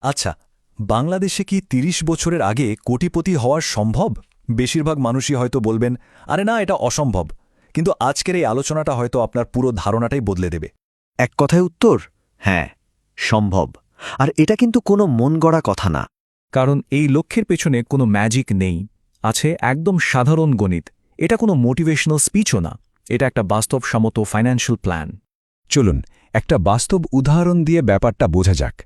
আচ্ছা, বাংলাদেশে কি ৩০ বছরের আগে কোটিপতি হওয়া সম্ভব? বেশিরভাগ মানুষই হয়তো বলবেন, আরে না, এটা অসম্ভব। কিন্তু আজকের এই আলোচনাটা হয়তো আপনার পুরো ধারণাটাই বদলে দেবে। এক কথায় উত্তর হ্যাঁ, সম্ভব। আর এটা কিন্তু কোনো মন গড়া কথা না। কারণ এই লক্ষ্যের পেছনে কোনো ম্যাজিক নেই, আছে একদম সাধারণ গণিত। এটা কোনো মোটিভেশনাল স্পিচও না, এটা একটা বাস্তবসম্মত ফাইন্যান্সিয়াল প্ল্যান। চলুন একটা বাস্তব উদাহরণ দিয়ে ব্যাপারটা বোঝা যাক।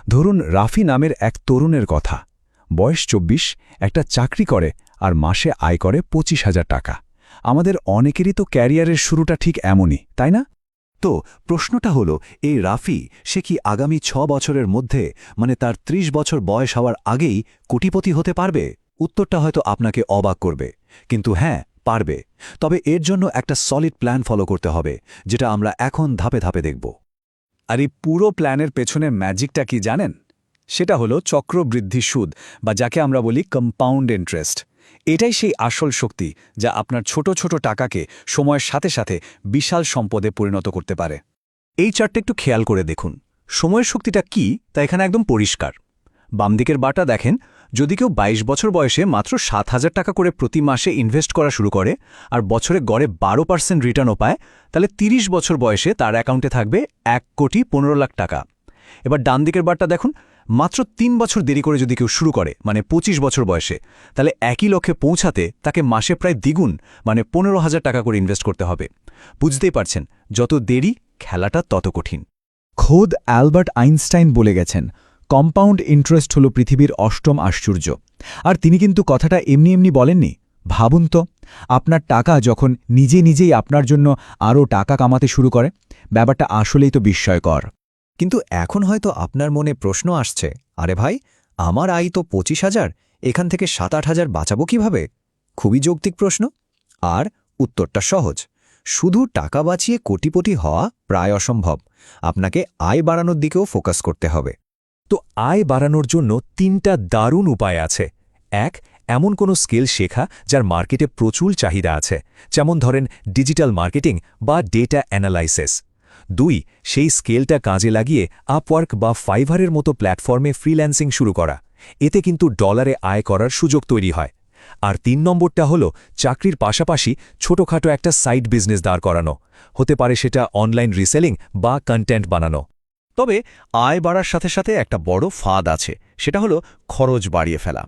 ধরুন রাফি নামের এক তরুণের কথা। বয়স ২৪, একটা চাকরি করে আর মাসে আয় করে ২৫,০০০ টাকা। আমাদের অনেকেরই তো ক্যারিয়ারের শুরুটা ঠিক এমনই, তাই না? তো প্রশ্নটা হলো, এই রাফি সে কি আগামী ৬ বছরের মধ্যে, মানে তার ৩০ বছর বয়স হওয়ার আগেই কোটিপতি হতে পারবে? উত্তরটা হয়তো আপনাকে অবাক করবে, কিন্তু হ্যাঁ, পারবে। তবে এর জন্য একটা সলিড প্ল্যান ফলো করতে হবে, যেটা আমরা এখন ধাপে ধাপে দেখব। আর এই পুরো প্ল্যানের পেছনে ম্যাজিকটা কি জানেন? সেটা হলো চক্রবৃদ্ধি সুদ, বা যাকে আমরা বলি কম্পাউন্ড ইন্টারেস্ট। এটাই সেই আসল শক্তি যা আপনার ছোট ছোট টাকাকে সময়ের সাথে সাথে বিশাল সম্পদে পরিণত করতে পারে। এই চার্টটা একটু খেয়াল করে দেখুন। সময়ের শক্তিটা কি তা এখানে একদম পরিষ্কার। বাম দিকের বারটা দেখেন, যদি কেউ ২২ বছর বয়সে মাত্র ৭,০০০ টাকা করে প্রতি মাসে ইনভেস্ট করা শুরু করে আর বছরে গড়ে ১২% রিটার্নও পায়, তাহলে ৩০ বছর বয়সে তার অ্যাকাউন্টে থাকবে ১,১৫,০০,০০০ টাকা। এবার ডান দিকের বারটা দেখুন, মাত্র ৩ বছর দেরি করে যদি কেউ শুরু করে, মানে ২৫ বছর বয়সে, তাহলে একই লক্ষ্যে পৌঁছাতে তাকে মাসে প্রায় দ্বিগুণ, মানে ১৫,০০০ টাকা করে ইনভেস্ট করতে হবে। বুঝতেই পারছেন, যত দেরি খেলাটা তত কঠিন। খোদ অ্যালবার্ট আইনস্টাইন বলে গেছেন, কম্পাউন্ড ইন্টারেস্ট হল পৃথিবীর অষ্টম আশ্চর্য। আর তিনি কিন্তু কথাটা এমনি এমনি বলেননি। ভাবুন তো, আপনার টাকা যখন নিজে নিজেই আপনার জন্য আরও টাকা কামাতে শুরু করে, ব্যাপারটা আসলেই তো বিস্ময়কর। কিন্তু এখন হয়তো আপনার মনে প্রশ্ন আসছে, আরে ভাই, আমার আয় তো ২৫,০০০, এখান থেকে ৭-৮ হাজার বাঁচাবো কিভাবে? খুবই যৌক্তিক প্রশ্ন। আর উত্তরটা সহজ। শুধু টাকা বাঁচিয়ে কোটিপতি হওয়া প্রায় অসম্ভব। আপনাকে আয় বাড়ানোর দিকেও ফোকাস করতে হবে। তো আয় বাড়ানোর জন্য ৩টা দারুণ উপায় আছে। ১, এমন কোনো স্কিল শেখা যার মার্কেটে প্রচুর চাহিদা আছে, যেমন ধরেন ডিজিটাল মার্কেটিং বা ডেটা অ্যানালাইসিস। ২, সেই স্কেলটা কাজে লাগিয়ে আপওয়ার্ক বা ফাইভারের মতো প্ল্যাটফর্মে ফ্রিল্যান্সিং শুরু করা। এতে কিন্তু ডলারে আয় করার সুযোগ তৈরি হয়। আর ৩ নম্বরটা হলো চাকরির পাশাপাশি ছোটখাটো একটা সাইড বিজনেস দাঁড় করানো। হতে পারে সেটা অনলাইন রিসেলিং বা কন্টেন্ট বানানো। তবে আয় বাড়ার সাথে সাথে একটা বড় ফাঁদ আছে, সেটা হলো খরচ বাড়িয়ে ফেলা।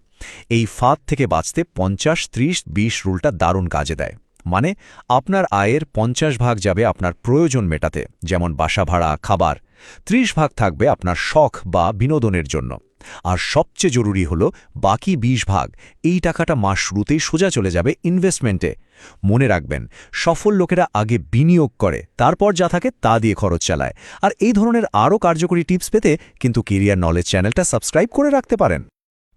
এই ফাঁদ থেকে বাঁচতে ৫০-৩০-২০ রুলটা দারুণ কাজে দেয়। মানে আপনার আয়ের ৫০ ভাগ যাবে আপনার প্রয়োজন মেটাতে, যেমন বাসা ভাড়া, খাবার। ৩০ ভাগ থাকবে আপনার শখ বা বিনোদনের জন্য। আর সবচেয়ে জরুরি হলো বাকি ২০ ভাগ, এই টাকাটা মাস শুরুতেই সোজা চলে যাবে ইনভেস্টমেন্টে। মনে রাখবেন, সফল লোকেরা আগে বিনিয়োগ করে, তারপর যা থাকে তা দিয়ে খরচ চালায়। আর এই ধরনের আরও কার্যকরী টিপস পেতে কিন্তু কেরিয়ার নলেজ চ্যানেলটা সাবস্ক্রাইব করে রাখতে পারেন।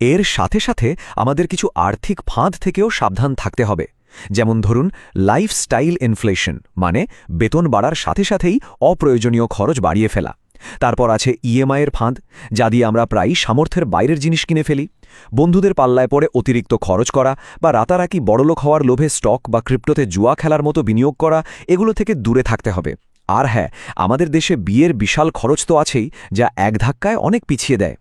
এর সাথে সাথে আমাদের কিছু আর্থিক ফাঁদ থেকেও সাবধান থাকতে হবে। যেমন ধরুন লাইফস্টাইল ইনফ্লেশন, মানে বেতন বাড়ার সাথে সাথেই অপ্রয়োজনীয় খরচ বাড়িয়ে ফেলা। তারপর আছে ইএমআইয়ের ফাঁদ, যা দিয়ে আমরা প্রায়ই সামর্থ্যের বাইরের জিনিস কিনে ফেলি। বন্ধুদের পাল্লায় পড়ে অতিরিক্ত খরচ করা বা রাতারাতি বড়লোক হওয়ার লোভে স্টক বা ক্রিপ্টোতে জুয়া খেলার মতো বিনিয়োগ করা, এগুলো থেকে দূরে থাকতে হবে। আর হ্যাঁ, আমাদের দেশে বিয়ের বিশাল খরচ তো আছেই, যা এক ধাক্কায় অনেক পিছিয়ে দেয়।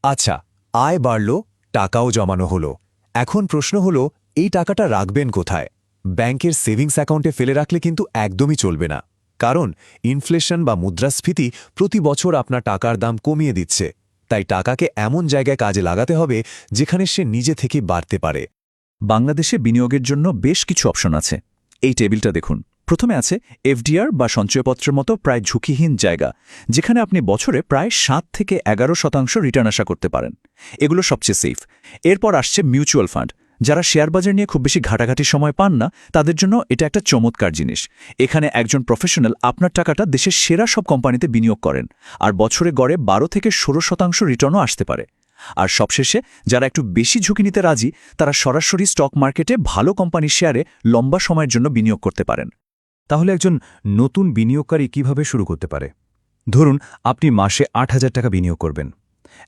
আচ্ছা, আয় বাড়ল, টাকাও জমানো হলো। এখন প্রশ্ন হলো, এই টাকাটা রাখবেন কোথায়? ব্যাংকের সেভিংস অ্যাকাউন্টে ফেলে রাখলে কিন্তু একদমই চলবে না। কারণ ইনফ্লেশন বা মুদ্রাস্ফীতি প্রতি বছর আপনার টাকার দাম কমিয়ে দিচ্ছে। তাই টাকাকে এমন জায়গায় কাজে লাগাতে হবে যেখানে সে নিজে থেকে বাড়তে পারে। বাংলাদেশে বিনিয়োগের জন্য বেশ কিছু অপশন আছে। এই টেবিলটা দেখুন। প্রথমে আছে এফডিআর বা সঞ্চয়পত্রের মতো প্রায় ঝুঁকিহীন জায়গা, যেখানে আপনি বছরে প্রায় ৭ থেকে ১১% রিটার্ন আশা করতে পারেন। এগুলো সবচেয়ে সেফ। এরপর আসছে মিউচুয়াল ফান্ড। যারা শেয়ার বাজার নিয়ে খুব বেশি ঘাটাঘাটির সময় পান না, তাদের জন্য এটা একটা চমৎকার জিনিস। এখানে একজন প্রফেশনাল আপনার টাকাটা দেশের সেরা সব কোম্পানিতে বিনিয়োগ করেন, আর বছরে গড়ে ১২ থেকে ১৬% রিটার্নও আসতে পারে। আর সবশেষে, যারা একটু বেশি ঝুঁকি নিতে রাজি, তারা সরাসরি স্টক মার্কেটে ভালো কোম্পানির শেয়ারে লম্বা সময়ের জন্য বিনিয়োগ করতে পারেন। তাহলে একজন নতুন বিনিয়োগকারী কিভাবে শুরু করতে পারে? ধরুন আপনি মাসে ৮,০০০ টাকা বিনিয়োগ করবেন।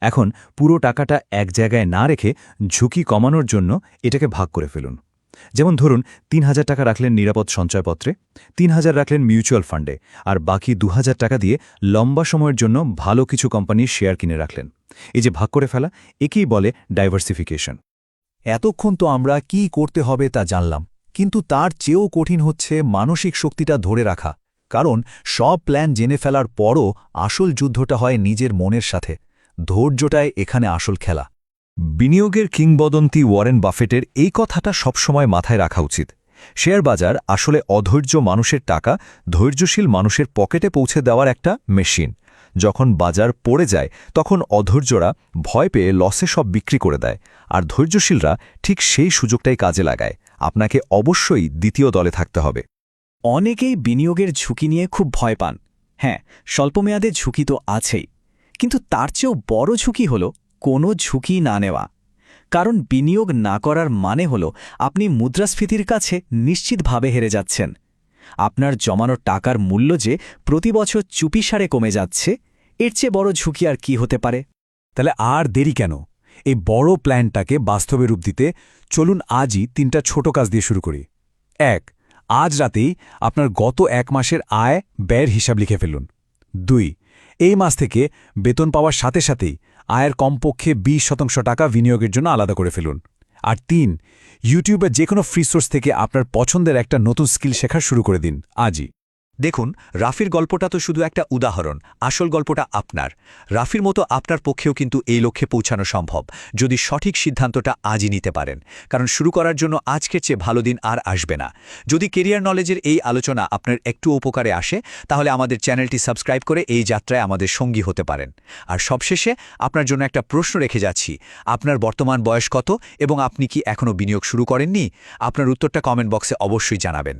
এখন পুরো টাকাটা এক জায়গায় না রেখে ঝুঁকি কমানোর জন্য এটাকে ভাগ করে ফেলুন। যেমন ধরুন ৩,০০০ টাকা রাখলেন নিরাপদ সঞ্চয়পত্রে, ৩,০০০ রাখলেন মিউচুয়াল ফান্ডে, আর বাকি ২,০০০ টাকা দিয়ে লম্বা সময়ের জন্য ভালো কিছু কোম্পানির শেয়ার কিনে রাখলেন। এই যে ভাগ করে ফেলা, একেই বলে ডাইভার্সিফিকেশন। এতক্ষণ তো আমরা কি করতে হবে তা জানলাম, কিন্তু তার চেয়েও কঠিন হচ্ছে মানসিক শক্তিটা ধরে রাখা। কারণ সব প্ল্যান জেনে ফেলার পরও আসল যুদ্ধটা হয় নিজের মনের সাথে। ধৈর্যটাই এখানে আসল খেলা। বিনিয়োগের কিংবদন্তি ওয়ারেন বাফেটের এই কথাটা সবসময় মাথায় রাখা উচিত। শেয়ার বাজার আসলে অধৈর্য মানুষের টাকা ধৈর্যশীল মানুষের পকেটে পৌঁছে দেওয়ার একটা মেশিন। যখন বাজার পড়ে যায় তখন অধৈর্যরা ভয় পেয়ে লসে সব বিক্রি করে দেয়, আর ধৈর্যশীলরা ঠিক সেই সুযোগটাই কাজে লাগায়। আপনাকে অবশ্যই দ্বিতীয় দলে থাকতে হবে। অনেকেই বিনিয়োগের ঝুঁকি নিয়ে খুব ভয় পান। হ্যাঁ, স্বল্পমেয়াদে ঝুঁকি তো আছেই, কিন্তু তার চেয়েও বড় ঝুঁকি হল কোনো ঝুঁকি না নেওয়া। কারণ বিনিয়োগ না করার মানে হল আপনি মুদ্রাস্ফীতির কাছে নিশ্চিতভাবে হেরে যাচ্ছেন। আপনার জমানো টাকার মূল্য যে প্রতি বছর চুপিসারে কমে যাচ্ছে, এর চেয়ে বড় ঝুঁকি আর কি হতে পারে? তাহলে আর দেরি কেন? এই বড় প্ল্যানটাকে বাস্তবে রূপ দিতে চলুন আজই 3টা ছোট কাজ দিয়ে শুরু করি। 1. আজ রাতেই আপনার গত 1 মাসের আয় ব্যয়ের হিসাব লিখে ফেলুন। 2. এই মাস থেকে বেতন পাওয়ার সাথে সাথেই আয়ের কমপক্ষে 20% টাকা বিনিয়োগের জন্য আলাদা করে ফেলুন। আর 3. ইউটিউবের যে কোনো ফ্রি সোর্স থেকে আপনার পছন্দের একটা নতুন স্কিল শেখা শুরু করে দিন আজই। দেখুন, রাফির গল্পটা তো শুধু একটা উদাহরণ, আসল গল্পটা আপনার। রাফির মতো আপনার পক্ষেও কিন্তু এই লক্ষ্যে পৌঁছানো সম্ভব, যদি সঠিক সিদ্ধান্তটা আজই নিতে পারেন। কারণ শুরু করার জন্য আজকের চেয়ে ভালো দিন আর আসবে না। যদি কেরিয়ার নলেজের এই আলোচনা আপনার একটু উপকারে আসে, তাহলে আমাদের চ্যানেলটি সাবস্ক্রাইব করে এই যাত্রায় আমাদের সঙ্গী হতে পারেন। আর সবশেষে আপনার জন্য একটা প্রশ্ন রেখে যাচ্ছি, আপনার বর্তমান বয়স কত এবং আপনি কি এখনও বিনিয়োগ শুরু করেননি? আপনার উত্তরটা কমেন্ট বক্সে অবশ্যই জানাবেন।